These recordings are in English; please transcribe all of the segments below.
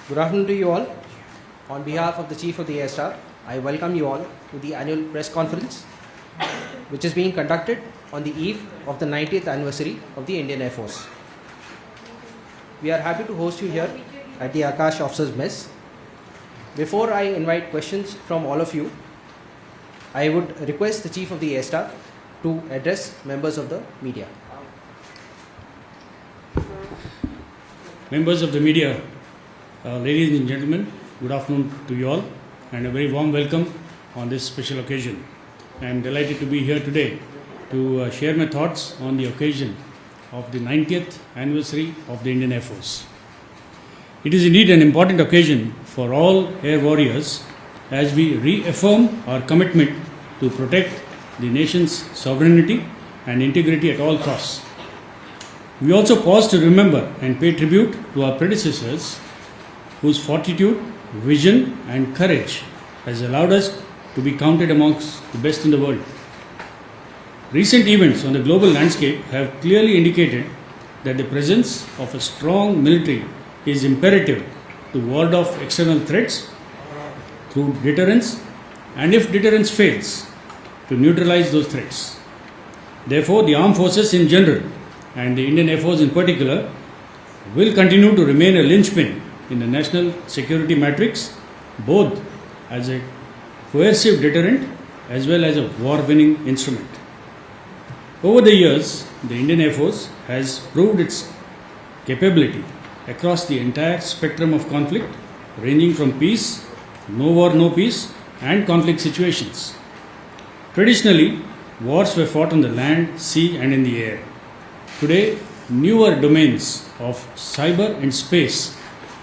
Good afternoon to you all. On behalf of the Chief of the Air Staff, I welcome you all to the annual press conference, which is being conducted on the eve of the 90th anniversary of the Indian Air Force. We are happy to host you here at the Akash Officers Mess. Before I invite questions from all of you, I would request the Chief of the Air Staff to address members of the media. Members of the media, ladies and gentlemen, good afternoon to you all and a very warm welcome on this special occasion. I am delighted to be here today to share my thoughts on the occasion of the 90th anniversary of the Indian Air Force. It is indeed an important occasion for all air warriors as we reaffirm our commitment to protect the nation's sovereignty and integrity at all costs. We also pause to remember and pay tribute to our predecessors whose fortitude, vision and courage has allowed us to be counted amongst the best in the world. Recent events on the global landscape have clearly indicated that the presence of a strong military is imperative to ward off external threats through deterrence, and if deterrence fails, to neutralize those threats. Therefore, the armed forces in general and the Indian Air Force in particular will continue to remain a linchpin in the national security matrix, both as a coercive deterrent as well as a war-winning instrument. Over the years, the Indian Air Force has proved its capability across the entire spectrum of conflict, ranging from peace, no war, no peace, and conflict situations. Traditionally, wars were fought on the land, sea, and in the air. Today, newer domains of cyber and space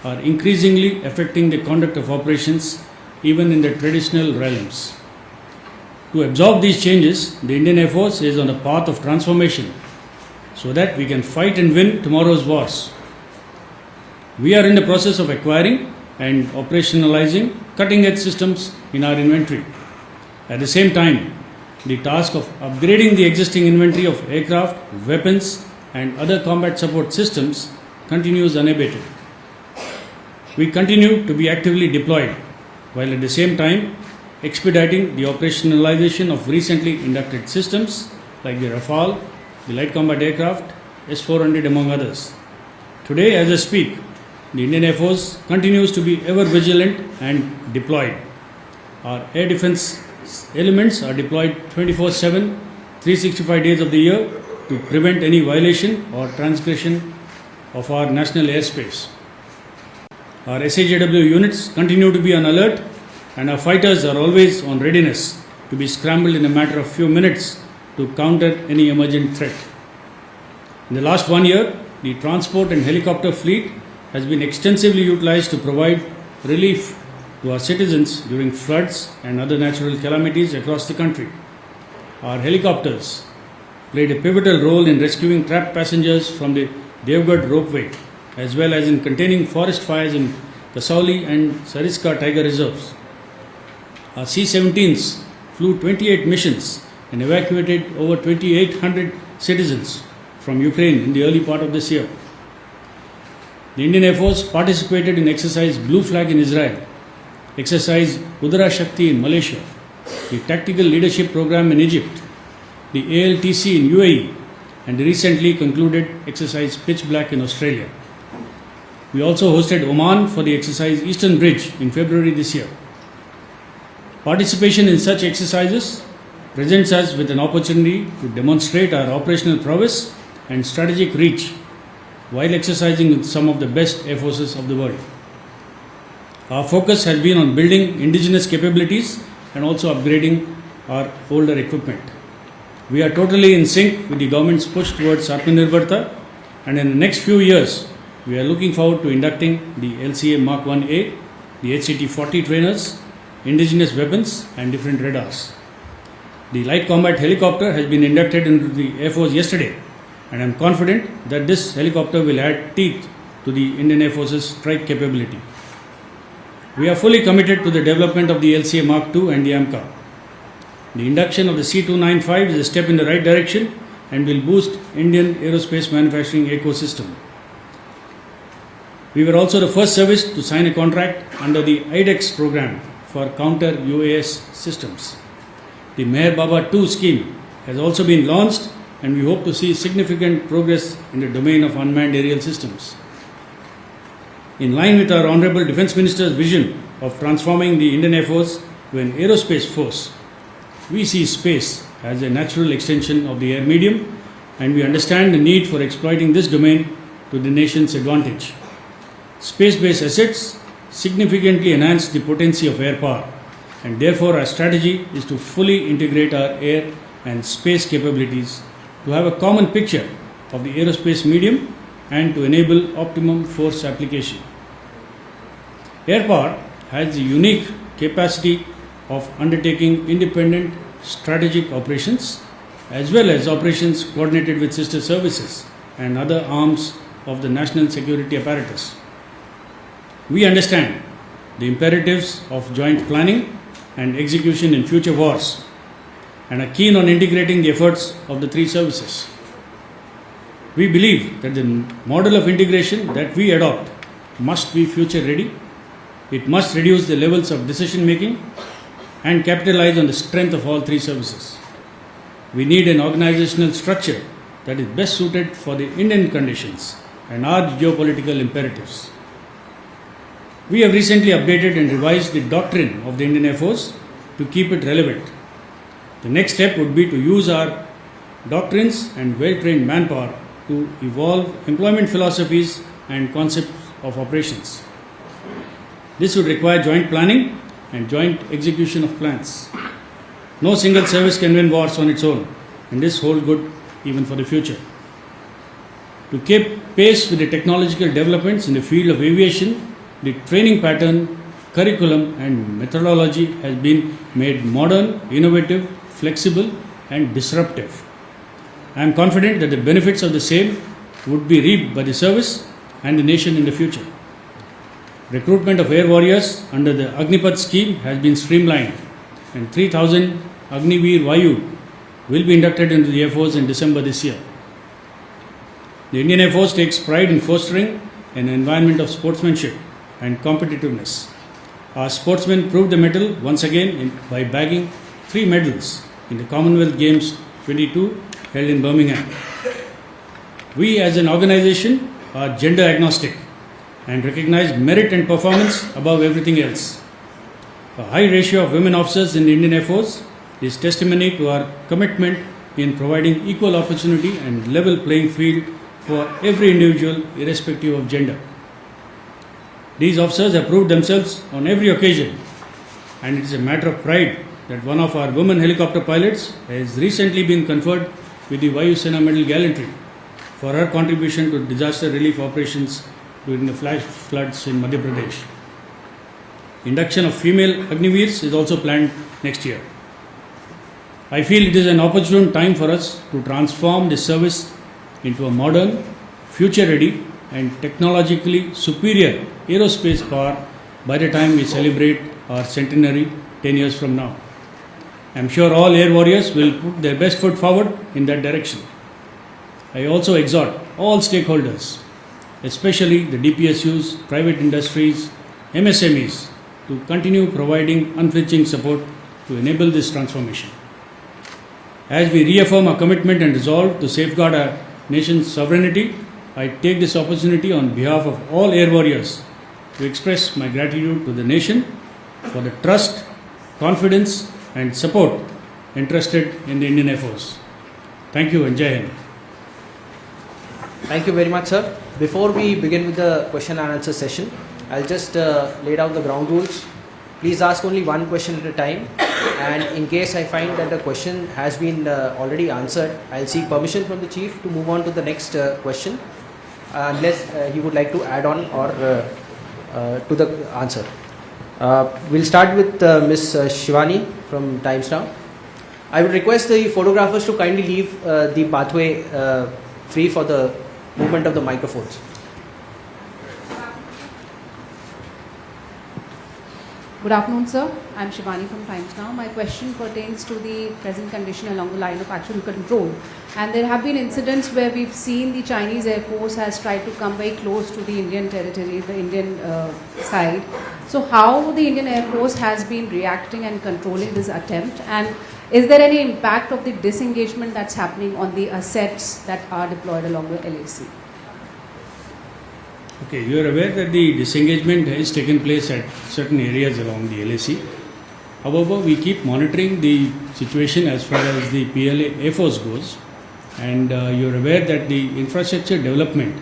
are increasingly affecting the conduct of operations even in the traditional realms. To absorb these changes, the Indian Air Force is on a path of transformation so that we can fight and win tomorrow's wars. We are in the process of acquiring and operationalizing cutting-edge systems in our inventory. At the same time, the task of upgrading the existing inventory of aircraft, weapons, and other combat support systems continues unabated. We continue to be actively deployed, while at the same time expediting the operationalization of recently inducted systems like the Rafale, the light combat aircraft, S-400 among others. Today, as I speak, the Indian Air Force continues to be ever vigilant and deployed. Our air defense elements are deployed 24/7, 365 days of the year to prevent any violation or transgression of our national airspace. Our SAJW units continue to be on alert, and our fighters are always on readiness to be scrambled in a matter of few minutes to counter any emergent threat. In the last 1 year, the transport and helicopter fleet has been extensively utilized to provide relief to our citizens during floods and other natural calamities across the country. Our helicopters played a pivotal role in rescuing trapped passengers from the Devgarh ropeway, as well as in containing forest fires in Kasauli and Sariska tiger reserves. Our C-17s flew 28 missions and evacuated over 2,800 citizens from Ukraine in the early part of this year. The Indian Air Force participated in exercise Blue Flag in Israel, exercise Udara Shakti in Malaysia, the Tactical Leadership Program in Egypt, the ALTC in UAE, and the recently concluded exercise Pitch Black in Australia. We also hosted Oman for the exercise Eastern Bridge in February this year. Participation in such exercises presents us with an opportunity to demonstrate our operational prowess and strategic reach while exercising with some of the best air forces of the world. Our focus has been on building indigenous capabilities and also upgrading our older equipment. We are totally in sync with the government's push towards Atmanirbharta, and in the next few years, we are looking forward to inducting the LCA Mark 1A, the HCT-40 trainers, indigenous weapons and different radars. The light combat helicopter has been inducted into the Air Force yesterday, and I am confident that this helicopter will add teeth to the Indian Air Force's strike capability. We are fully committed to the development of the LCA Mark II and the AMCA. The induction of the C-295 is a step in the right direction and will boost Indian aerospace manufacturing ecosystem. We were also the first service to sign a contract under the IDEX program for counter UAS systems. The Meher Baba 2 scheme has also been launched, and we hope to see significant progress in the domain of unmanned aerial systems. In line with our Honorable Defence Minister's vision of transforming the Indian Air Force to an aerospace force, we see space as a natural extension of the air medium, and we understand the need for exploiting this domain to the nation's advantage. Space-based assets significantly enhance the potency of air power, and therefore our strategy is to fully integrate our air and space capabilities to have a common picture of the aerospace medium and to enable optimum force application. Air power has the unique capacity of undertaking independent strategic operations as well as operations coordinated with sister services and other arms of the national security apparatus. We understand the imperatives of joint planning and execution in future wars and are keen on integrating the efforts of the three services. We believe that the model of integration that we adopt must be future ready. It must reduce the levels of decision making and capitalize on the strength of all three services. We need an organizational structure that is best suited for the Indian conditions and our geopolitical imperatives. We have recently updated and revised the doctrine of the Indian Air Force to keep it relevant. The next step would be to use our doctrines and well-trained manpower to evolve employment philosophies and concepts of operations. This would require joint planning and joint execution of plans. No single service can win wars on its own, and this holds good even for the future. To keep pace with the technological developments in the field of aviation, the training pattern, curriculum and methodology has been made modern, innovative, flexible and disruptive. I am confident that the benefits of the same would be reaped by the service and the nation in the future. Recruitment of air warriors under the Agnipath scheme has been streamlined, and 3,000 Agniveer Vayu will be inducted into the Air Force in December this year. The Indian Air Force takes pride in fostering an environment of sportsmanship and competitiveness. Our sportsmen proved the mettle once again by bagging 3 medals in the Commonwealth Games 22 held in Birmingham. We as an organization are gender agnostic and recognize merit and performance above everything else. A high ratio of women officers in the Indian Air Force is testimony to our commitment in providing equal opportunity and level playing field for every individual irrespective of gender. These officers have proved themselves on every occasion, and it is a matter of pride that one of our women helicopter pilots has recently been conferred with the Vayu Sena Medal Gallantry for her contribution to disaster relief operations during the flash floods in Madhya Pradesh. Induction of female Agniveers is also planned next year. I feel it is an opportune time for us to transform this service into a modern, future-ready and technologically superior aerospace power by the time we celebrate our centenary 10 years from now. I am sure all air warriors will put their best foot forward in that direction. I also exhort all stakeholders, especially the DPSUs, private industries, MSMEs, to continue providing unflinching support to enable this transformation. As we reaffirm our commitment and resolve to safeguard our nation's sovereignty, I take this opportunity on behalf of all air warriors to express my gratitude to the nation for the trust, confidence and support entrusted in the Indian Air Force. Thank you and Jai Hind. Thank you very much, sir. Before we begin with the question and answer session, I'll just lay down the ground rules. Please ask only one question at a time, and in case I find that the question has been already answered, I'll seek permission from the chief to move on to the next question, unless he would like to add on or to the answer. We'll start with Ms. Shivani from Times Now. I would request the photographers to kindly leave the pathway free for the movement of the microphones. Good afternoon, sir. I'm Shivani from Times Now. My question pertains to the present condition along the line of actual control. And there have been incidents where we've seen the Chinese Air Force has tried to come very close to the Indian territory, the Indian side. So how the Indian Air Force has been reacting and controlling this attempt? And is there any impact of the disengagement that's happening on the assets that are deployed along the LAC? Okay, you are aware that the disengagement has taken place at certain areas along the LAC. However, we keep monitoring the situation as far as the PLA Air Force goes, and you are aware that the infrastructure development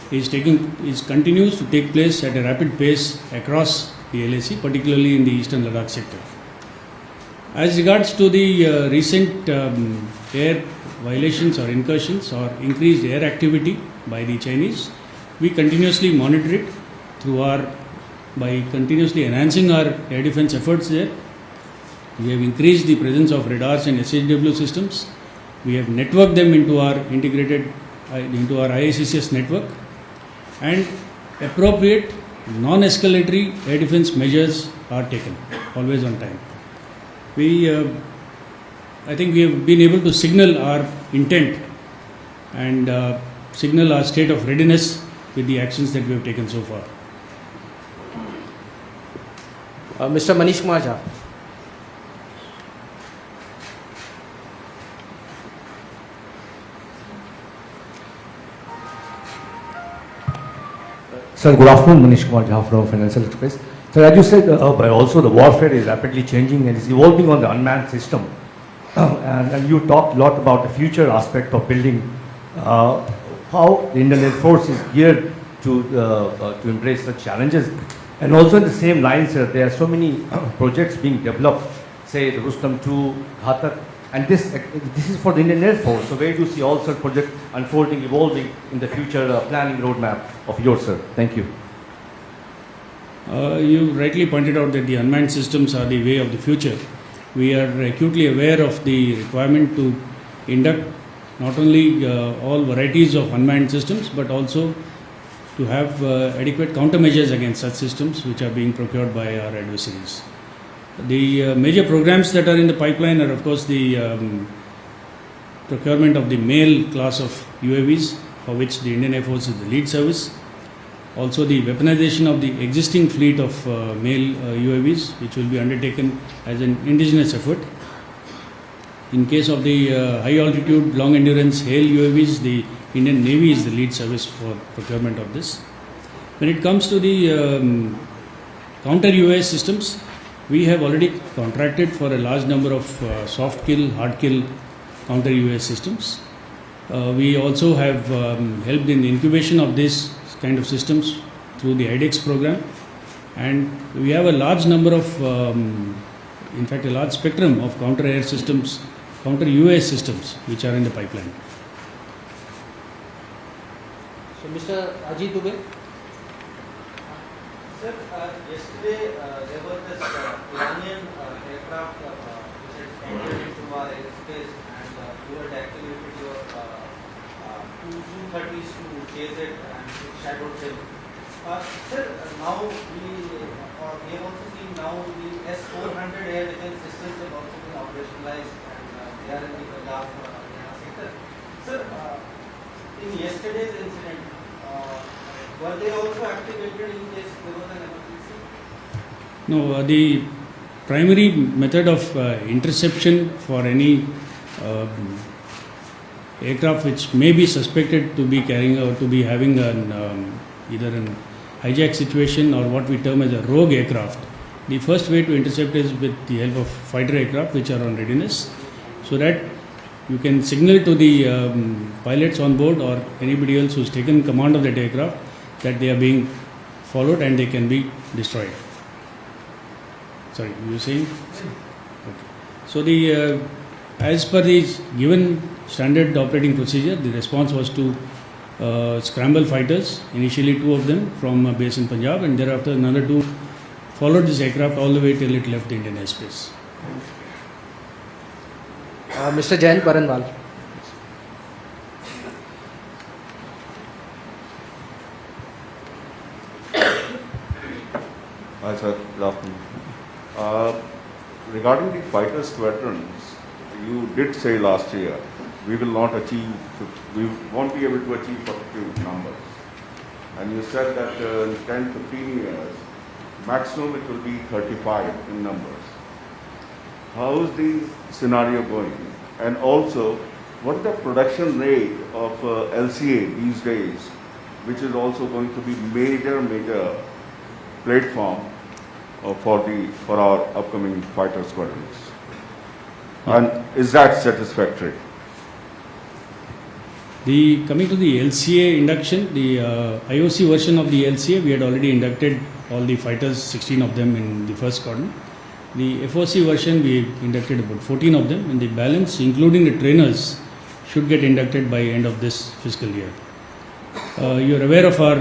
continues to take place at a rapid pace across the LAC, particularly in the eastern Ladakh sector. As regards to the recent air violations or incursions or increased air activity by the Chinese, we continuously monitor it by continuously enhancing our air defense efforts there. We have increased the presence of radars and SHW systems. We have networked them into our into our IACCS network, and appropriate non-escalatory air defense measures are taken, always on time. I think we have been able to signal our intent and signal our state of readiness with the actions that we have taken so far. Mr. Manish Kumar Jha. Sir, good afternoon. Manish Kumar Jha from Financial Express. Sir, as you said, but also the warfare is rapidly changing and is evolving on the unmanned system. And you talked a lot about the future aspect of building how the Indian Air Force is geared to embrace such challenges. And also in the same lines, there are so many projects being developed, say the Rustam 2, Ghatak, and this is for the Indian Air Force. So where do you see all such projects unfolding, evolving in the future planning roadmap of yours, sir? Thank you. You rightly pointed out that the unmanned systems are the way of the future. We are acutely aware of the requirement to induct not only all varieties of unmanned systems, but also to have adequate countermeasures against such systems which are being procured by our adversaries. The major programs that are in the pipeline are, of course, the procurement of the male class of UAVs, for which the Indian Air Force is the lead service. Also, the weaponization of the existing fleet of male UAVs, which will be undertaken as an indigenous effort. In case of the high altitude, long endurance hail UAVs, the Indian Navy is the lead service for procurement of this. When it comes to the counter UAS systems, we have already contracted for a large number of soft kill, hard kill counter UAS systems. We also have helped in the incubation of this kind of systems through the IDEX program, and we have a large number of, in fact a large spectrum of counter air systems, counter UAS systems which are in the pipeline. So Mr. Ajit Dubey. Sir, yesterday there was this Iranian aircraft which had entered into our airspace, and you had activated your two Su-30s to chase it, and it shadowed him. Sir, now we have also seen now the S-400 air defense systems have also been operationalized, and they are in the Punjab sector. Sir, in yesterday's incident, were they also activated in case there was an emergency? No, the primary method of interception for any aircraft which may be suspected to be carrying or to be having either an hijack situation or what we term as a rogue aircraft, the first way to intercept is with the help of fighter aircraft which are on readiness, so that you can signal to the pilots on board or anybody else who's taken command of that aircraft that they are being followed and they can be destroyed. Sorry, you were saying? Okay. So the as per the given standard operating procedure, the response was to scramble fighters, initially 2 of them from a base in Punjab, and thereafter another 2 followed this aircraft all the way till it left the Indian airspace. Mr. Jain Baranwal. Hi, sir. Good afternoon. Regarding the fighter squadrons, you did say last year we will not achieve, we won't be able to achieve 42 numbers. And you said that in 10-15 years, maximum it will be 35 in numbers. How is the scenario going? And also, what is the production rate of LCA these days, which is also going to be major platform for our upcoming fighter squadrons? And is that satisfactory? Coming to the LCA induction, the IOC version of the LCA, we had already inducted all the fighters, 16 of them in the first squadron. The FOC version, we inducted about 14 of them, and the balance, including the trainers, should get inducted by end of this fiscal year. You are aware of our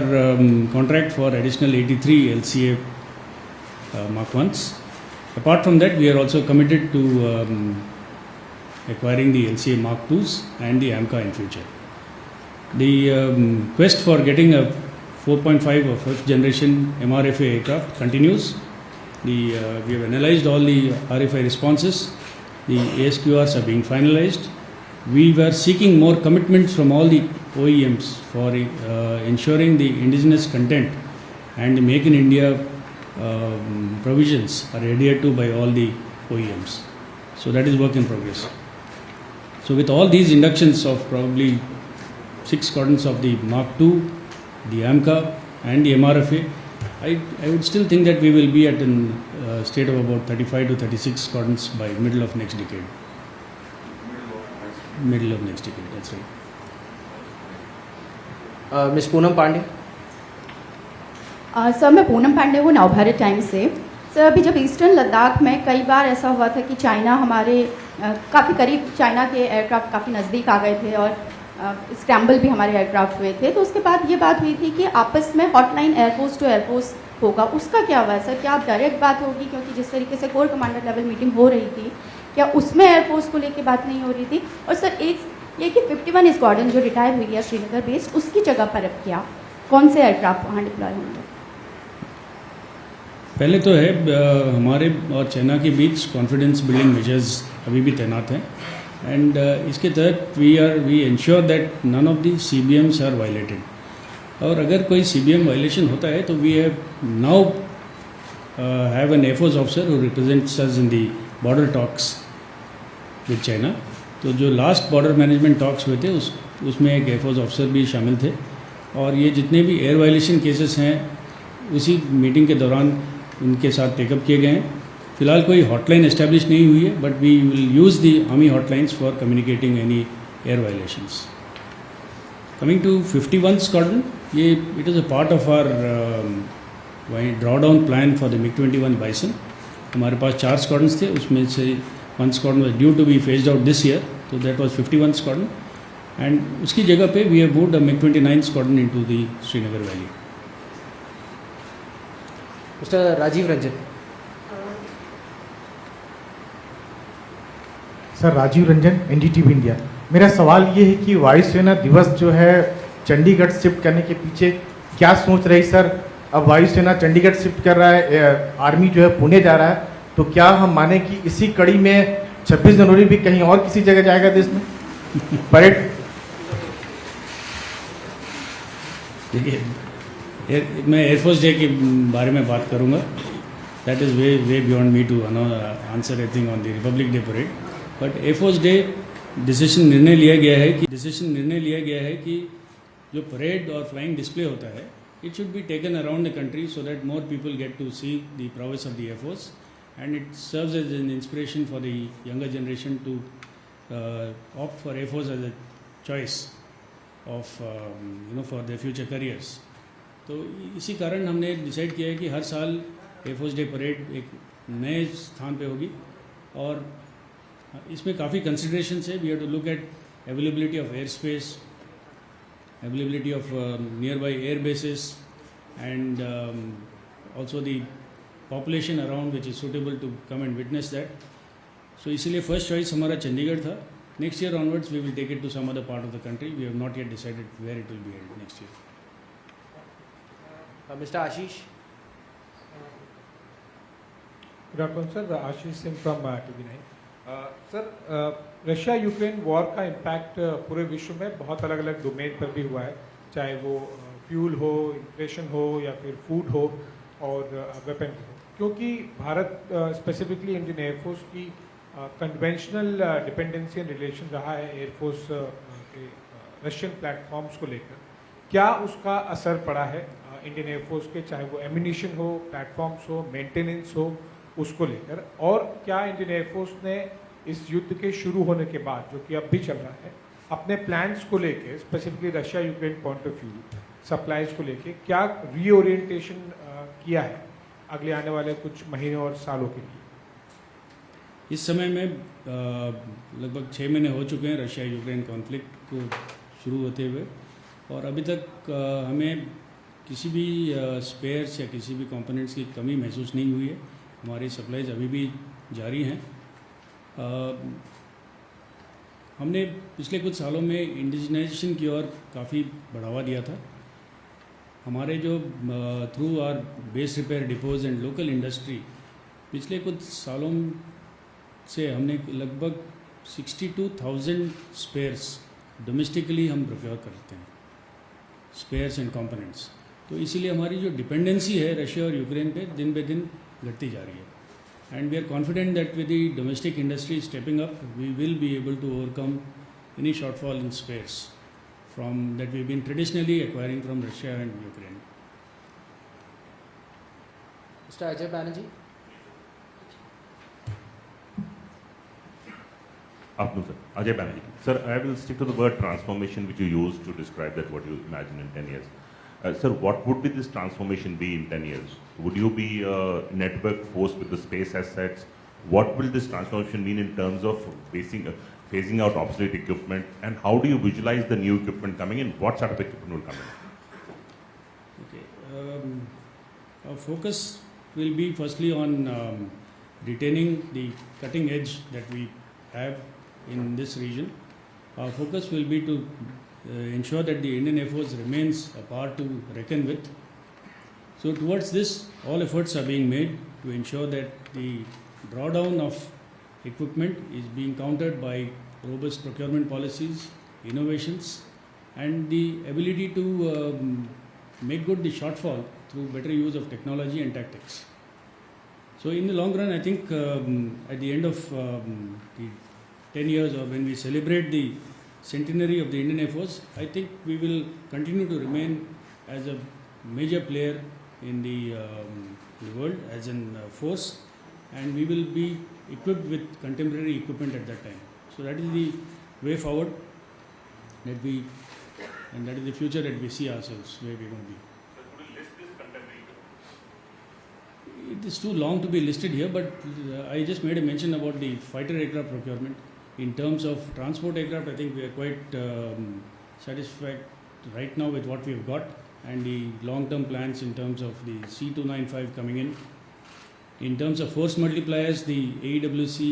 contract for additional 83 LCA Mark 1s. Apart from that, we are also committed to acquiring the LCA Mark 2s and the AMCA in future. The quest for getting a 4.5 or 5th generation MRFA aircraft continues. We have analyzed all the RFI responses. The ASQRs are being finalized. We were seeking more commitments from all the OEMs for ensuring the indigenous content and the Make in India provisions are adhered to by all the OEMs. So that is work in progress. So with all these inductions of probably 6 squadrons of the Mark II, the AMCA and the MRFA, I would still think that we will be at a state of about 35 to 36 squadrons by middle of next decade. Middle of next decade, that's right. Ms. Poonam Pandey. Sir मैं पूनम पांडे हूँ Navbharat times से। Sir अभी जब eastern Ladakh में कई बार ऐसा हुआ था कि चाइना हमारे काफ़ी करीब, चाइना के एयरक्राफ्ट काफ़ी नज़दीक आ गए थे और स्क्रैम्बल भी हमारे एयरक्राफ्ट हुए थे, तो उसके बाद ये बात हुई थी कि आपस में हॉटलाइन एयरफोर्स टू एयरफोर्स होगा, उसका क्या हुआ सर? क्या आप डायरेक्ट बात होगी? क्योंकि जिस तरीके से कोर कमांडर लेवल मीटिंग हो रही थी, क्या उसमें एयरफोर्स को लेकर बात नहीं हो रही थी? और सर एक ये कि 51 स्क्वाड्रन जो रिटायर हुई है श्रीनगर बेस्ड, उसकी जगह पर अब क्या, कौन से एयरक्राफ्ट वहाँ डिप्लॉय होंगे? पहले तो है हमारे और चाइना के बीच कॉन्फिडेंस बिल्डिंग मेजर्स अभी भी तैनात हैं, एंड इसके तहत we ensure that none of the CBMs are violated. और अगर कोई CBM वायलेशन होता है तो we have now have an air force officer who represents us in the border talks with China. तो जो लास्ट बॉर्डर मैनेजमेंट टॉक्स हुए थे उसमें एक एयरफोर्स ऑफिसर भी शामिल थे, और ये जितने भी एयर वायलेशन केसेस हैं उसी मीटिंग के दौरान उनके साथ टेकअप किए गए हैं. फिलहाल कोई हॉटलाइन एस्टेब्लिश नहीं हुई है, but we will use the army hotlines for communicating any air violations. Coming to 51 squadron, ये it is a part of our draw down plan for the MiG-21 Bison. हमारे पास 4 स्क्वाड्रन्स थे, उसमें से 1 squadron was due to be phased out this year, तो that was 51 squadron, and उसकी जगह पे we have moved a MiG-29 squadron into the Srinagar valley. Mr. Rajiv Ranjan. Sir Rajiv Ranjan, NDTV India. मेरा सवाल ये है कि वायुसेना दिवस जो है चंडीगढ़ शिफ्ट करने के पीछे क्या सोच रही सर? अब वायुसेना चंडीगढ़ शिफ्ट कर रहा है, आर्मी जो है पुणे जा रहा है, तो क्या हम माने कि इसी कड़ी में 26 जनवरी भी कहीं और किसी जगह जाएगा देश में परेड? मैं एयरफोर्स डे के बारे में बात करूंगा. That is way beyond me to answer everything on the Republic Day parade. But Air Force Day निर्णय लिया गया है कि जो परेड और फ्लाइंग डिस्प्ले होता है, it should be taken around the country so that more people get to see the progress of the air force, and it serves as an inspiration for the younger generation to opt for air force as a choice of for their future careers. तो इसी कारण हमने decide किया है कि हर साल air force day parade एक नए स्थान पे होगी, और इसमें काफ़ी कंसिडरेशंस है. We have to look at availability of air space, availability of nearby air bases, and also the population around which is suitable to come and witness that. So इसीलिए फर्स्ट चॉइस हमारा चंडीगढ़ था. Next year onwards we will take it to some other part of the country. We have not yet decided where it will be held next year. Mr. Ashish. Good afternoon, sir. Ashish Singh from TV9. Sir, Russia Ukraine war का impact पूरे विश्व में बहुत अलग अलग domain पर भी हुआ है, चाहे वो फ्यूल हो, इन्फ्लेशन हो या फिर फूड हो और वेपन हो, क्योंकि भारत स्पेसिफिकली इंडियन एयरफोर्स की कन्वेंशनल डिपेंडेंसी एंड रिलेशन रहा है एयरफोर्स के रशियन प्लेटफॉर्म्स को लेकर। क्या उसका असर पड़ा है इंडियन एयरफोर्स के, चाहे वो एम्यूनिशन हो, प्लेटफॉर्म्स हो, मेंटेनेंस हो, उसको लेकर? और क्या इंडियन एयरफोर्स ने इस युद्ध के शुरू होने के बाद, जो कि अब भी चल रहा है, अपने प्लान्स को लेके specifically Russia Ukraine point of view supplies को लेके क्या रीओरिएंटेशन किया है अगले आने वाले कुछ महीनों और सालों के लिए? इस समय में लगभग 6 महीने हो चुके हैं रशिया यूक्रेन कॉन्फ्लिक्ट को शुरू होते हुए, और अभी तक हमें किसी भी स्पेयर्स या किसी भी कंपोनेंट्स की कमी महसूस नहीं हुई है। हमारी सप्लाईज अभी भी जारी हैं। हमने पिछले कुछ सालों में इंडिजिनाइजेशन की ओर काफ़ी बढ़ावा दिया था। हमारे जो through our base repair depots and local industry पिछले कुछ सालों से हमने लगभग 62,000 स्पेयर्स डोमेस्टिकली हम प्रोक्योर करते हैं, स्पेयर्स एंड कंपोनेंट्स। तो इसीलिए हमारी जो डिपेंडेंसी है रशिया और यूक्रेन पे दिन बे दिन घटती जा रही है। And we are confident that with the domestic industry stepping up we will be able to overcome any shortfall in spares from that we've been traditionally acquiring from Russia and Ukraine. Mr. Ajay Banerjee. Afternoon, sir. Ajay Banerjee. Sir, I will stick to the word transformation which you used to describe that what you imagine in 10 years. Sir, what would be this transformation be in 10 years? Would you be a network force with the space assets? What will this transformation mean in terms of phasing out obsolete equipment, and how do you visualize the new equipment coming in? What sort of equipment will come in? Okay. Our focus will be firstly on retaining the cutting edge that we have in this region. Our focus will be to ensure that the Indian Air Force remains a power to reckon with. So towards this, all efforts are being made to ensure that the drawdown of equipment is being countered by robust procurement policies, innovations, and the ability to make good the shortfall through better use of technology and tactics. So in the long run, I think at the end of the 10 years, or when we celebrate the centenary of the Indian Air Force, I think we will continue to remain as a major player in the world as a force, and we will be equipped with contemporary equipment at that time. So that is the way forward that we, and that is the future that we see ourselves where we are going to be. Sir, could you list this contemporary equipment? It is too long to be listed here, but I just made a mention about the fighter aircraft procurement. In terms of transport aircraft, I think we are quite satisfied right now with what we have got, and the long-term plans in terms of the C295 coming in. In terms of force multipliers, the AEWC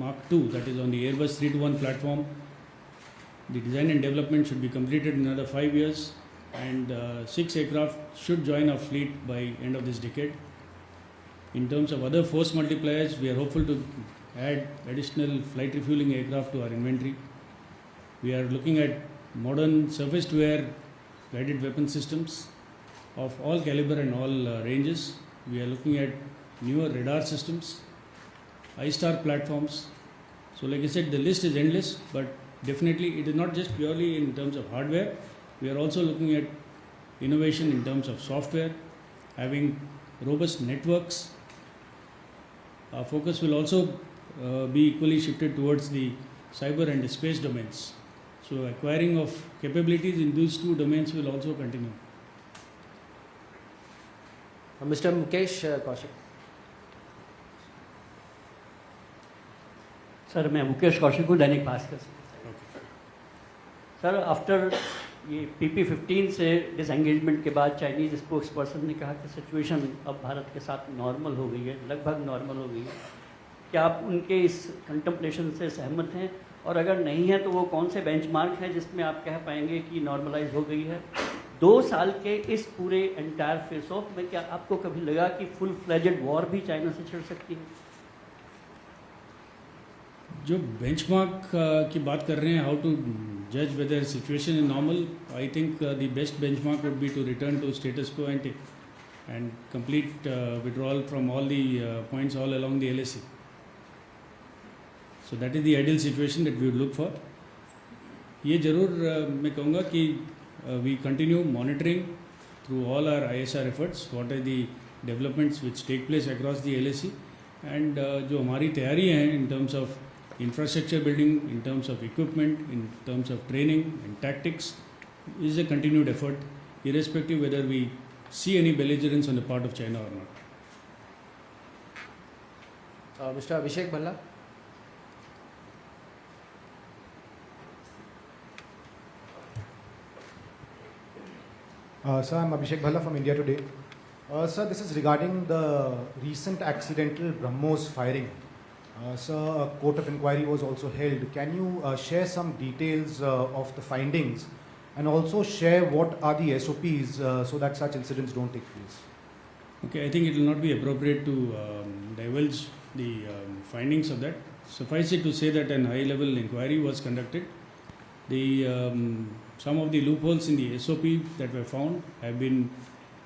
Mark II, that is on the Airbus 321 platform, the design and development should be completed in another 5 years, and 6 aircraft should join our fleet by end of this decade. In terms of other force multipliers, we are hopeful to add additional flight refueling aircraft to our inventory. We are looking at modern surface-to-air guided weapon systems of all caliber and all ranges. We are looking at newer radar systems, I-Star platforms. So like I said, the list is endless, but definitely it is not just purely in terms of hardware. We are also looking at innovation in terms of software, having robust networks. Our focus will also be equally shifted towards the cyber and the space domains. So acquiring of capabilities in these two domains will also continue. Mr. Mukesh Kaushik. Sir, मैं मुकेश कौशिक हूँ, दैनिक भास्कर से। Sir, after ये PP-15 से disengagement के बाद Chinese spokes person ने कहा कि सिचुएशन अब भारत के साथ नॉर्मल हो गई है, लगभग नॉर्मल हो गई है। क्या आप उनके इस कंटेम्पलेशन से सहमत हैं, और अगर नहीं है तो वो कौन से बेंचमार्क हैं जिसमें आप कह पाएंगे कि नॉर्मलाइज हो गई है? 2 साल के इस पूरे एंटायर फेस ऑफ में क्या आपको कभी लगा कि फुल फ्लेजेड वॉर भी चाइना से छिड़ सकती है? जो बेंचमार्क की बात कर रहे हैं, हाउ टू जज whether situation is normal, I think the best benchmark would be to return to status quo and complete withdrawal from all the points all along the LAC. So that is the ideal situation that we would look for. ये ज़रूर मैं कहूँगा कि we continue monitoring through all our ISR efforts what are the developments which take place across the LAC, and जो हमारी तैयारी हैं in terms of infrastructure building, in terms of equipment, in terms of training and tactics is a continued effort, irrespective whether we see any belligerence on the part of China or not. Mr. Abhishek Bhalla. Sir, I'm Abhishek Bhalla from India Today. Sir, this is regarding the recent accidental BrahMos firing. Sir, a court of inquiry was also held. Can you share some details of the findings and also share what are the SOPs so that such incidents don't take place? Okay, I think it will not be appropriate to divulge the findings of that. Suffice it to say that an high-level inquiry was conducted. The some of the loopholes in the SOP that were found have been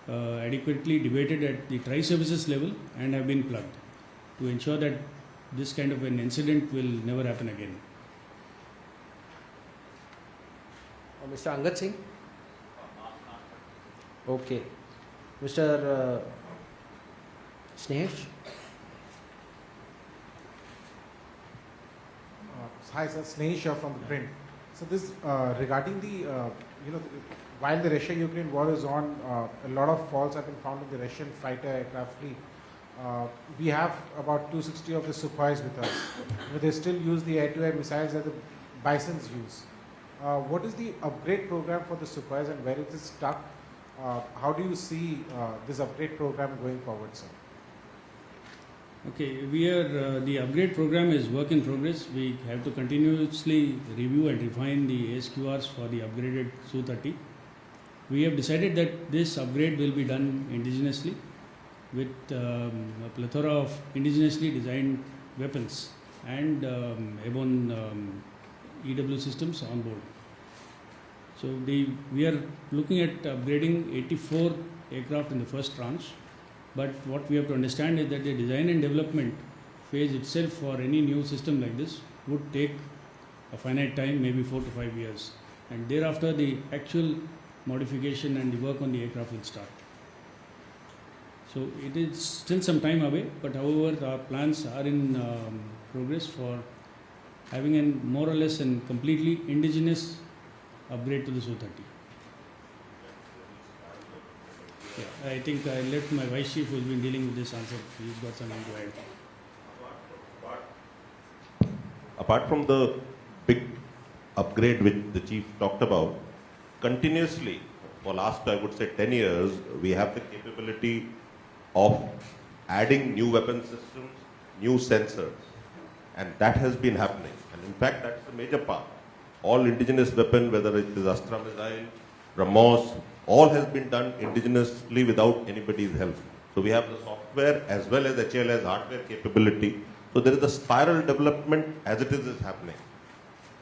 adequately debated at the tri-services level and have been plugged to ensure that this kind of an incident will never happen again. Mr. Angad Singh. Okay. Mr. Snehesh. Hi, sir. Snehesh from the print. So this regarding the while the Russia-Ukraine war is on, a lot of faults have been found in the Russian fighter aircraft fleet. We have about 260 of the Sukhois with us, but they still use the air-to-air missiles that the Bisons use. What is the upgrade program for the Sukhois and where it is stuck? How do you see this upgrade program going forward, sir? Okay, we are the upgrade program is work in progress. We have to continuously review and refine the ASQRs for the upgraded Su-30. We have decided that this upgrade will be done indigenously with a plethora of indigenously designed weapons and airborne EW systems on board. So we are looking at upgrading 84 aircraft in the first tranche. But what we have to understand is that the design and development phase itself for any new system like this would take a finite time, maybe 4 to 5 years. And thereafter the actual modification and the work on the aircraft will start. So it is still some time away, but however our plans are in progress for having a more or less and completely indigenous upgrade to the Su-30. Yeah, I think I left my vice chief who has been dealing with this answer. He's got something to add. Apart from the big upgrade which the chief talked about, continuously for last I would say 10 years we have the capability of adding new weapon systems, new sensors, and that has been happening. And in fact that's the major part. All indigenous weapon, whether it is Astra missile, BrahMos, all has been done indigenously without anybody's help. So we have the software as well as HLS hardware capability. So there is a spiral development as it is happening.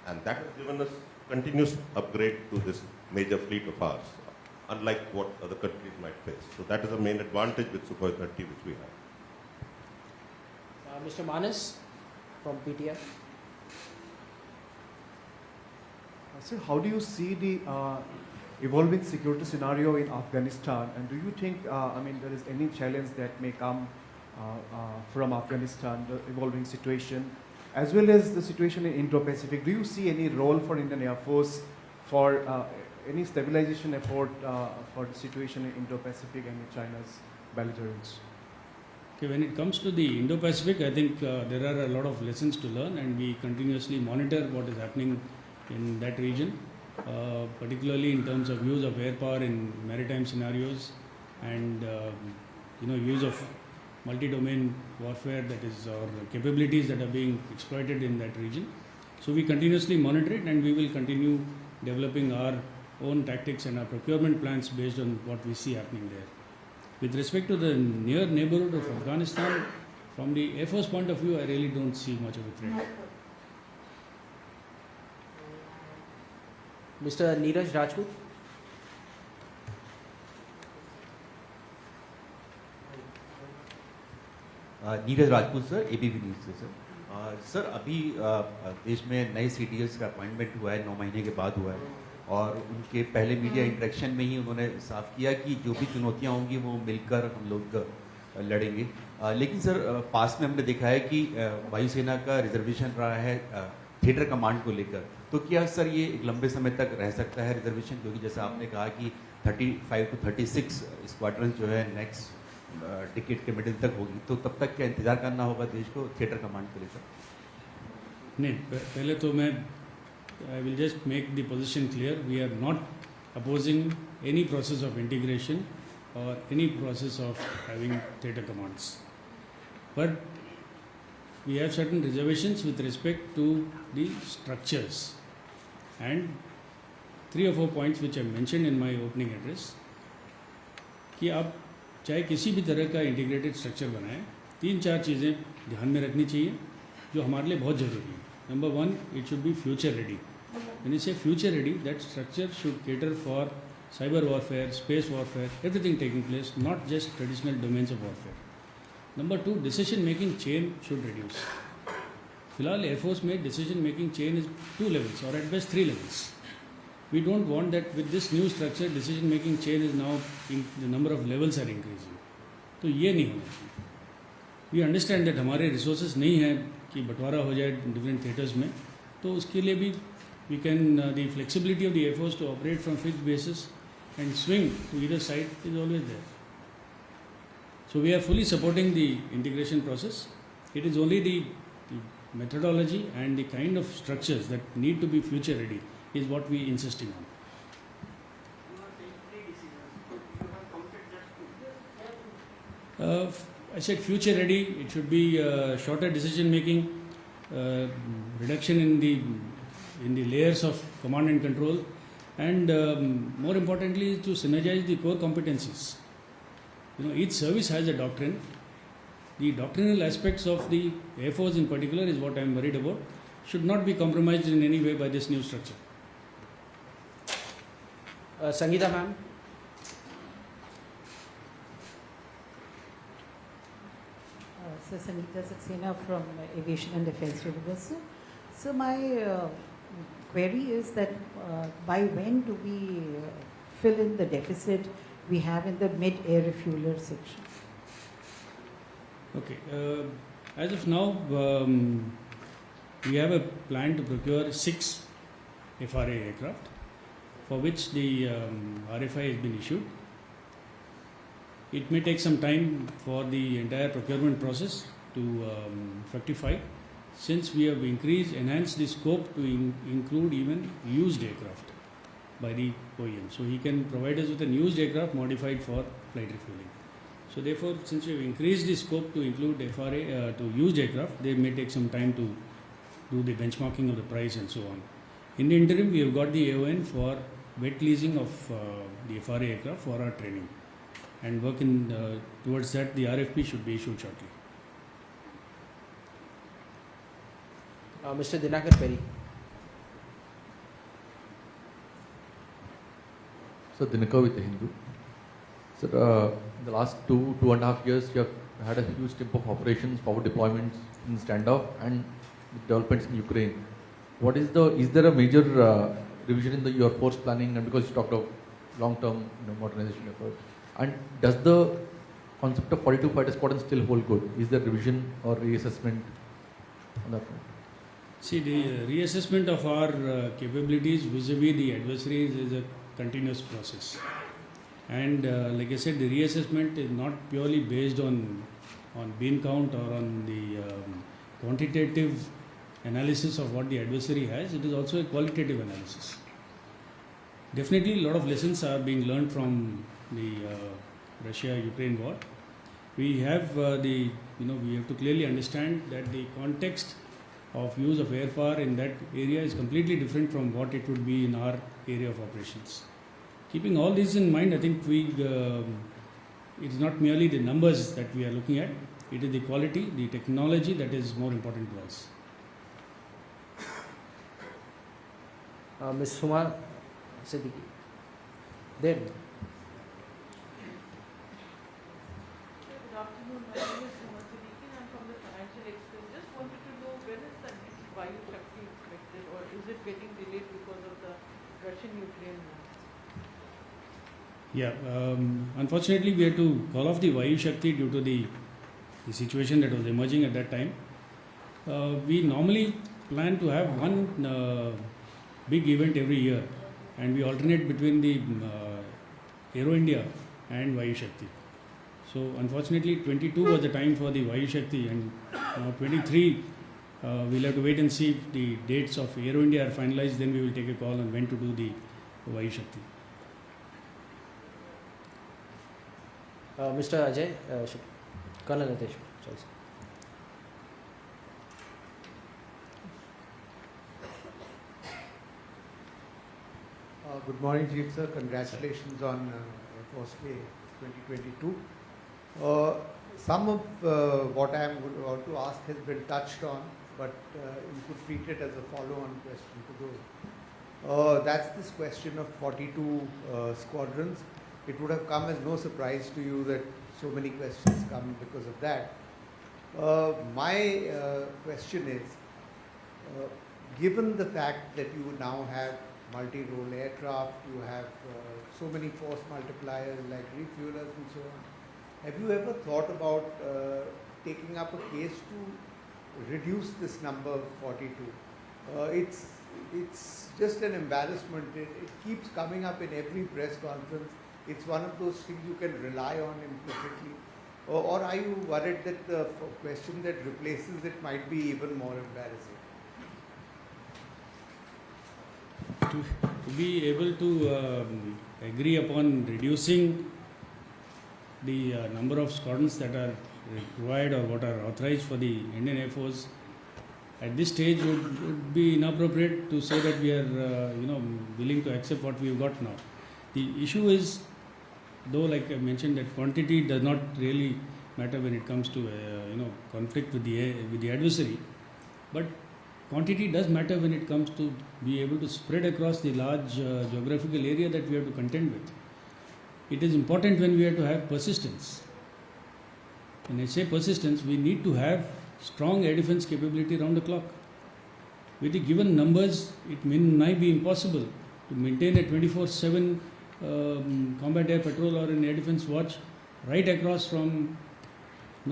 And that has given us continuous upgrade to this major fleet of ours, unlike what other countries might face. So that is the main advantage with Sukhoi 30 which we have. Mr. Manas from PTI. Sir, how do you see the evolving security scenario in Afghanistan, and do you think, there is any challenge that may come from Afghanistan, the evolving situation, as well as the situation in Indo-Pacific? Do you see any role for Indian Air Force for any stabilization effort for the situation in Indo-Pacific and in China's belligerence? Okay, when it comes to the Indo-Pacific, I think there are a lot of lessons to learn, and we continuously monitor what is happening in that region. Particularly in terms of use of air power in maritime scenarios and use of multi-domain warfare, that is, or capabilities that are being exploited in that region. So we continuously monitor it, and we will continue developing our own tactics and our procurement plans based on what we see happening there. With respect to the near neighborhood of Afghanistan, from the Air Force point of view, I really don't see much of a threat. Mr. Neeraj Rajput. Neeraj Rajput sir, ABP news से sir. Sir अभी देश में नए CDS का appointment हुआ है, 9 महीने के बाद हुआ है, और उनके पहले मीडिया इंटरेक्शन में ही उन्होंने साफ किया कि जो भी चुनौतियां होंगी वो मिलकर हम लोग लड़ेंगे। लेकिन सर पास में हमने देखा है कि वायुसेना का रिजर्वेशन रहा है थिएटर कमांड को लेकर, तो क्या सर ये एक लंबे समय तक रह सकता है रिजर्वेशन? क्योंकि जैसा आपने कहा कि 35 to 36 स्क्वाड्रन जो है नेक्स्ट टिकट के मिडिल तक होगी, तो तब तक क्या इंतजार करना होगा देश को थिएटर कमांड के लेकर? नहीं, पहले तो मैं I will just make the position clear. We are not opposing any process of integration or any process of having theatre commands. But we have certain reservations with respect to the structures. And 3 or 4 points which I mentioned in my opening address, कि आप चाहे किसी भी तरह का integrated structure बनाएं, 3-4 चीज़ें ध्यान में रखनी चाहिए जो हमारे लिए बहुत ज़रूरी है. Number 1, it should be future ready. When you say future ready, that structure should cater for cyber warfare, space warfare, everything taking place, not just traditional domains of warfare. Number 2, decision making chain should reduce. फिलहाल Air Force में decision making chain is 2 levels or at best 3 levels. We don't want that with this new structure decision making chain is now the number of levels are increasing. तो ये नहीं होना चाहिए. We understand that हमारे resources नहीं हैं कि बंटवारा हो जाए different theatres में, तो उसके लिए भी we can the flexibility of the Air Force to operate from fixed bases and swing to either side is always there. So we are fully supporting the integration process. It is only the methodology and the kind of structures that need to be future ready is what we insisting on. I said future ready. It should be shorter decision making, reduction in the layers of command and control, and more importantly to synergize the core competencies. You know, each service has a doctrine. The doctrinal aspects of the Air Force in particular is what I am worried about. Should not be compromised in any way by this new structure. Sangeeta ma'am. So Sangeeta Saxena from Aviation and Defence University. So my query is that by when do we fill in the deficit we have in the mid-air refueler section? Okay. As of now, we have a plan to procure 6 FRA aircraft, for which the RFI has been issued. It may take some time for the entire procurement process to fructify, since we have enhanced the scope to include even used aircraft by the OEM. So he can provide us with an used aircraft modified for flight refueling. So therefore, since we have increased the scope to include FRA to used aircraft, they may take some time to do the benchmarking of the price and so on. In the interim, we have got the AON for wet leasing of the FRA aircraft for our training, and work towards that. The RFP should be issued shortly. Mr. Dinakar Perry. So Dinakar with the Hindu. Sir, in the last 2.5 years, you have had a huge tempo of operations, forward deployments in standoff, and developments in Ukraine. Is there a major revision in your force planning? And because you talked of long-term modernization effort, and does the concept of 42 fighter squadron still hold good? Is there revision or reassessment on that front? See, the reassessment of our capabilities vis-a-vis the adversaries is a continuous process. And like I said, the reassessment is not purely based on bean count or on the quantitative analysis of what the adversary has. It is also a qualitative analysis. Definitely, a lot of lessons are being learned from the Russia-Ukraine war. We have we have to clearly understand that the context of use of air power in that area is completely different from what it would be in our area of operations. Keeping all this in mind, I think it is not merely the numbers that we are looking at, it is the quality, the technology that is more important to us. Ms. Suma Siddiqui. There. Good afternoon. My name is Suma Siddiqui. I'm from the Financial Express. Just wanted to know when is the next Vayu Shakti expected, or is it getting delayed because of the Russian-Ukraine war? Yeah, unfortunately we had to call off the Vayu Shakti due to the situation that was emerging at that time. We normally plan to have one big event every year, and we alternate between the Aero India and Vayu Shakti. So unfortunately 22 was the time for the Vayu Shakti, and now 23 we'll have to wait and see if the dates of Aero India are finalized, then we will take a call on when to do the Vayu Shakti. Mr. Ajay, Colonel Atesh, sorry. Good morning, Chief Sir. Congratulations on First Day 2022. Some of what I am going to ask has been touched on, but you could treat it as a follow-on question to those. That's this question of 42 squadrons. It would have come as no surprise to you that so many questions come because of that. My question is, given the fact that you now have multi-role aircraft, you have so many force multipliers like refuelers and so on, have you ever thought about taking up a case to reduce this number 42? It's just an embarrassment. It keeps coming up in every press conference. It's one of those things you can rely on implicitly. Or are you worried that the question that replaces it might be even more embarrassing? To be able to agree upon reducing the number of squadrons that are required or what are authorized for the Indian Air Force at this stage would be inappropriate to say that we are willing to accept what we have got now. The issue is, though, like I mentioned, that quantity does not really matter when it comes to conflict with the adversary, but quantity does matter when it comes to be able to spread across the large geographical area that we have to contend with. It is important when we have to have persistence. When I say persistence, we need to have strong air defense capability around the clock. With the given numbers, it may not be impossible to maintain a 24/7 combat air patrol or an air defense watch right across from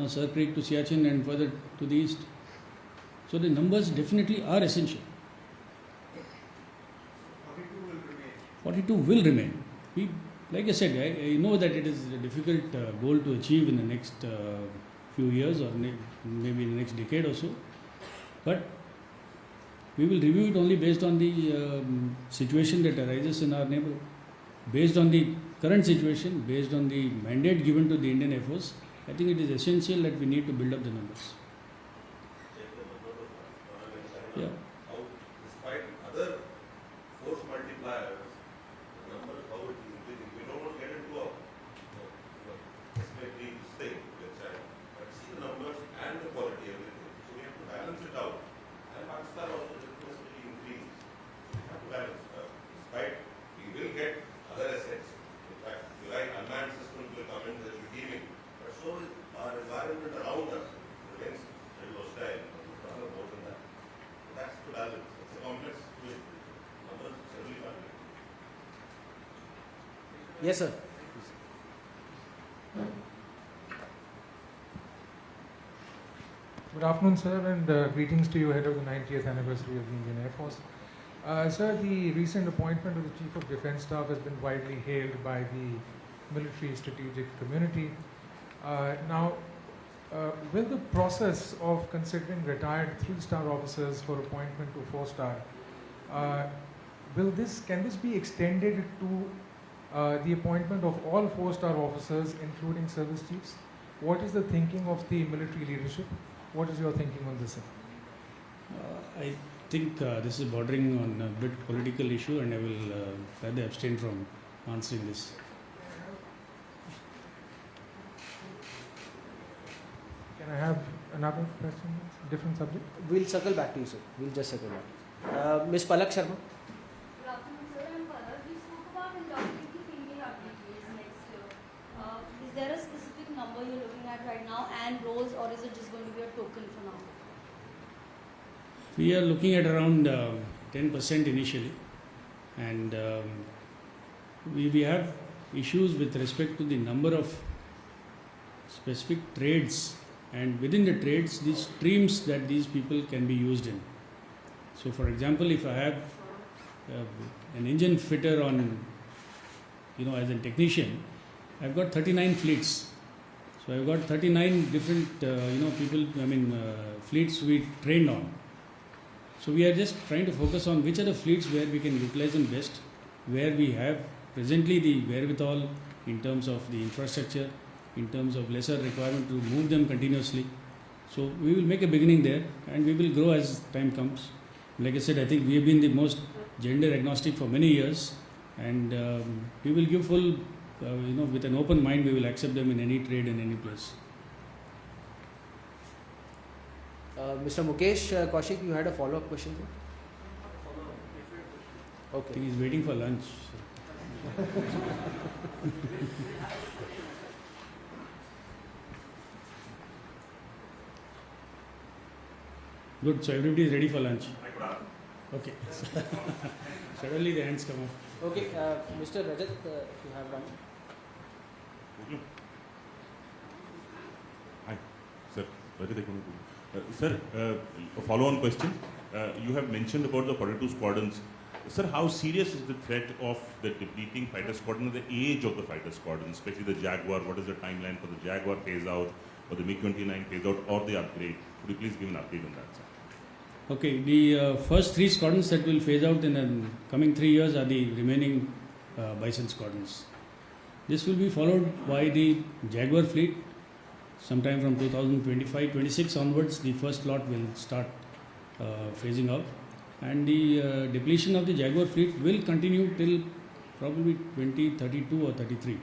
Sir Creek to Siachen and further to the east. So the numbers definitely are essential. 42 will remain. Like I said, I know that it is a difficult goal to achieve in the next few years or maybe in the next decade or so. But we will review it only based on the situation that arises in our neighborhood. Based on the current situation, based on the mandate given to the Indian Air Force, I think it is essential that we need to build up the numbers. Yeah. Despite other force multipliers, the number of how it is increasing, we don't want to get into a especially this thing, but see the numbers and the quality, everything. So we have to balance it out. And Pakistan also requested increase. So we have to balance. Despite we will get other assets. In fact, unmanned systems will come in, there will be teaming. But so is our environment around us remains very hostile. Rather more than that. That's the balance. It's a complex situation. Numbers certainly can't be. Yes, sir. Good afternoon, sir, and greetings to you ahead of the 90th anniversary of the Indian Air Force. Sir, the recent appointment of the Chief of Defence Staff has been widely hailed by the military strategic community. Will the process of considering retired 3-star officers for appointment to 4-star, can this be extended to the appointment of all 4-star officers, including service chiefs? What is the thinking of the military leadership? What is your thinking on this, sir? I think this is bordering on a bit political issue, and I will rather abstain from answering this. Can I have another question? Different subject? We'll circle back to you, sir. We'll just circle back. Ms. Palak Sharma. Good afternoon, sir. I'm Palak. We spoke about inducting the female athletes next year. Is there a specific number you're looking at right now and roles, or is it just going to be a token for now? We are looking at around 10% initially, and we have issues with respect to the number of specific trades, and within the trades, the streams that these people can be used in. So, for example, if I have an engine fitter on, as a technician, I've got 39 fleets. So I've got 39 different, people, fleets we trained on. So we are just trying to focus on which are the fleets where we can utilize them best, where we have presently the wherewithal in terms of the infrastructure, in terms of lesser requirement to move them continuously. So we will make a beginning there, and we will grow as time comes. Like I said, I think we have been the most gender agnostic for many years, and we will give full, with an open mind, we will accept them in any trade in any place. Mr. Mukesh Kaushik, you had a follow-up question, sir? Okay. I think he's waiting for lunch. Good, so everybody is ready for lunch. Okay. Suddenly the hands come up. Okay, Mr. Rajat, if you have one. Hi, sir. Sir, a follow-on question. You have mentioned about the 42 squadrons. Sir, how serious is the threat of the depleting fighter squadron, the age of the fighter squadron, especially the Jaguar? What is the timeline for the Jaguar phase out, or the MiG-29 phase out, or the upgrade? Could you please give an update on that, sir? Okay, the first 3 squadrons that will phase out in the coming 3 years are the remaining Bison squadrons. This will be followed by the Jaguar fleet. Sometime from 2025-26 onwards, the first lot will start phasing out, and the depletion of the Jaguar fleet will continue till probably 2032 or 33.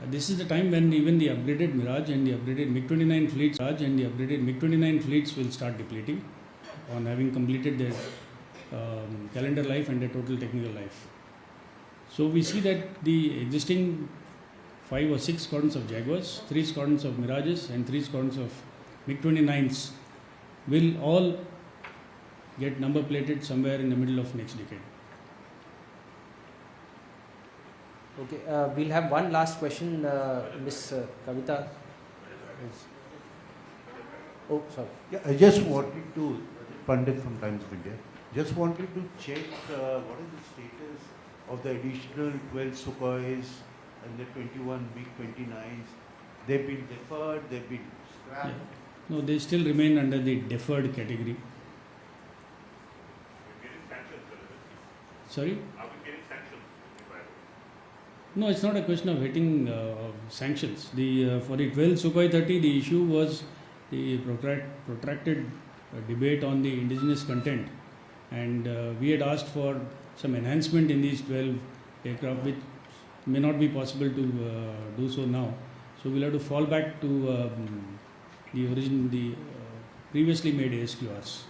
This is the time when even the upgraded Mirage and the upgraded MiG-29 fleets will start depleting on having completed their calendar life and their total technical life. So we see that the existing 5 or 6 squadrons of Jaguars, 3 squadrons of Mirages and 3 squadrons of MiG-29s will all get number plated somewhere in the middle of next decade. Okay, we'll have one last question, Miss Kavita. Oh, sorry. Yeah, I just wanted to, Pandit from Times of India, just wanted to check what is the status of the additional 12 Sukhois and the 21 MiG-29s. They've been deferred, they've been scrapped. Yeah. No, they still remain under the deferred category. Sorry? Are we getting sanctions? No, it's not a question of hitting sanctions. For the 12 Sukhoi 30, the issue was the protracted debate on the indigenous content, and we had asked for some enhancement in these 12 aircraft, which may not be possible to do so now. So we'll have to fall back to the previously made ASQRs.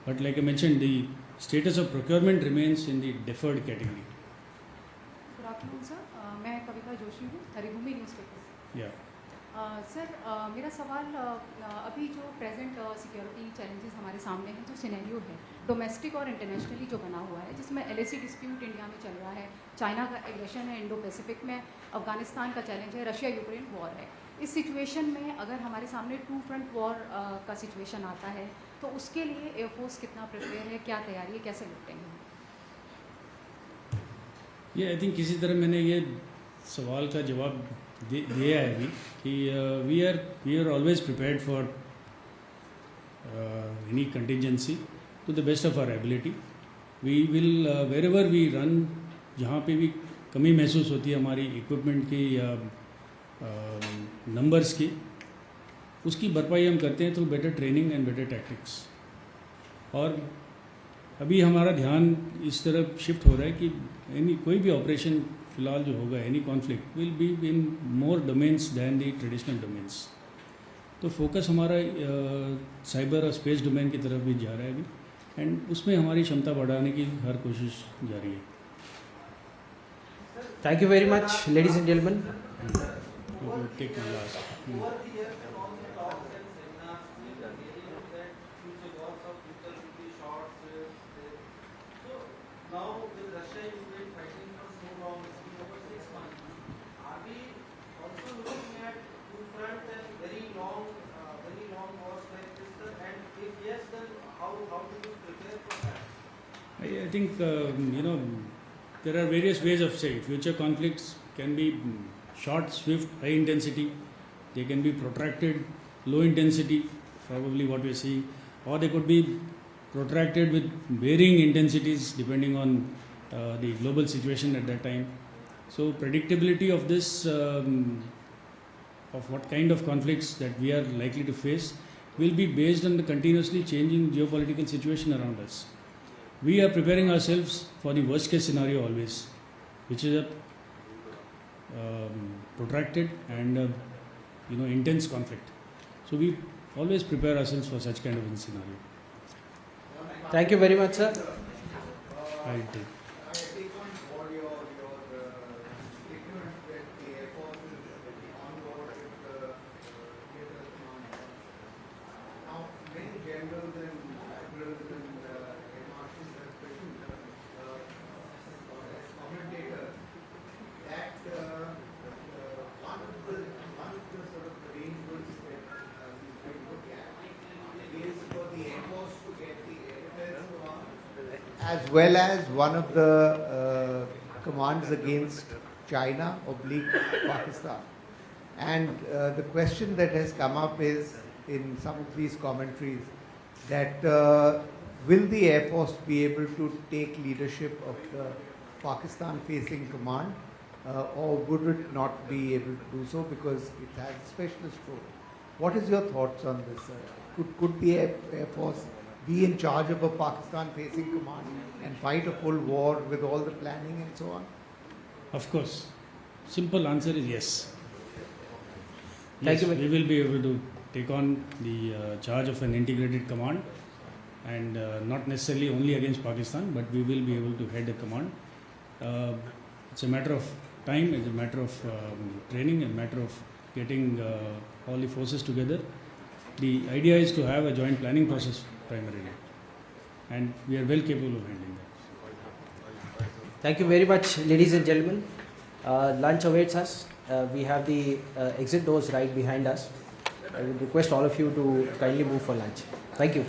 But like I mentioned, the status of procurement remains in the deferred category. Good afternoon, sir. मैं कविता जोशी हूँ, Haribhoomi newspaper से. Yeah. Sir मेरा सवाल अभी जो present security challenges हमारे सामने हैं, जो सिनेरियो है डोमेस्टिक और इंटरनेशनली जो बना हुआ है, जिसमें LAC डिस्प्यूट इंडिया में चल रहा है, चाइना का एग्रेशन है इंडो पैसिफिक में, अफगानिस्तान का चैलेंज है, रशिया यूक्रेन वॉर है. इस सिचुएशन में अगर हमारे सामने 2 फ्रंट वॉर का सिचुएशन आता है, तो उसके लिए एयरफोर्स कितना प्रिपेयर है, क्या तैयारी है, कैसे निपटेंगे? ये आई थिंक किसी तरह मैंने ये सवाल का जवाब दिया है अभी कि we are always prepared for any contingency to the best of our ability. We will wherever we run, जहाँ पे भी कमी महसूस होती है हमारी इक्विपमेंट की या नंबर्स की, उसकी भरपाई हम करते हैं through better training and better tactics. और अभी हमारा ध्यान इस तरफ शिफ्ट हो रहा है कि कोई भी ऑपरेशन फिलहाल जो होगा, any conflict will be in more domains than the traditional domains. तो फोकस हमारा साइबर और स्पेस डोमेन की तरफ भी जा रहा है अभी, एंड उसमें हमारी क्षमता बढ़ाने की हर कोशिश जारी है. Thank you very much, ladies and gentlemen. Take the last. Over the years and all the talks and seminars, we are hearing that future wars of people will be short. So now with Russia and Ukraine fighting for so long, it's been over 6 months. Are we also looking at two front and very long wars like this? Sir? And if yes, then how do you prepare for that? I think there are various ways of saying future conflicts can be short, swift, high intensity. They can be protracted, low intensity, probably what we are seeing, or they could be protracted with varying intensities depending on the global situation at that time. So predictability of this, of what kind of conflicts that we are likely to face, will be based on the continuously changing geopolitical situation around us. We are preparing ourselves for the worst case scenario always, which is a protracted and intense conflict. So we always prepare ourselves for such kind of a scenario. Thank you very much, sir. I'll take. As well as one of the commands against China / Pakistan. And the question that has come up is in some of these commentaries that will the Air Force be able to take leadership of the Pakistan facing command or would it not be able to do so because it has a specialist role? What is your thoughts on this? Could the Air Force be in charge of a Pakistan-facing command and fight a full war with all the planning and so on? Of course. Simple answer is yes. Thank Yes, you. we will be able to take on the charge of an integrated command, and not necessarily only against Pakistan, but we will be able to head a command. It's a matter of time, it's a matter of training, a matter of getting all the forces together. The idea is to have a joint planning process primarily, and we are well capable of handling that. Thank you very much, ladies and gentlemen. Lunch awaits us. We have the exit doors right behind us. I would request all of you to kindly move for lunch. Thank you.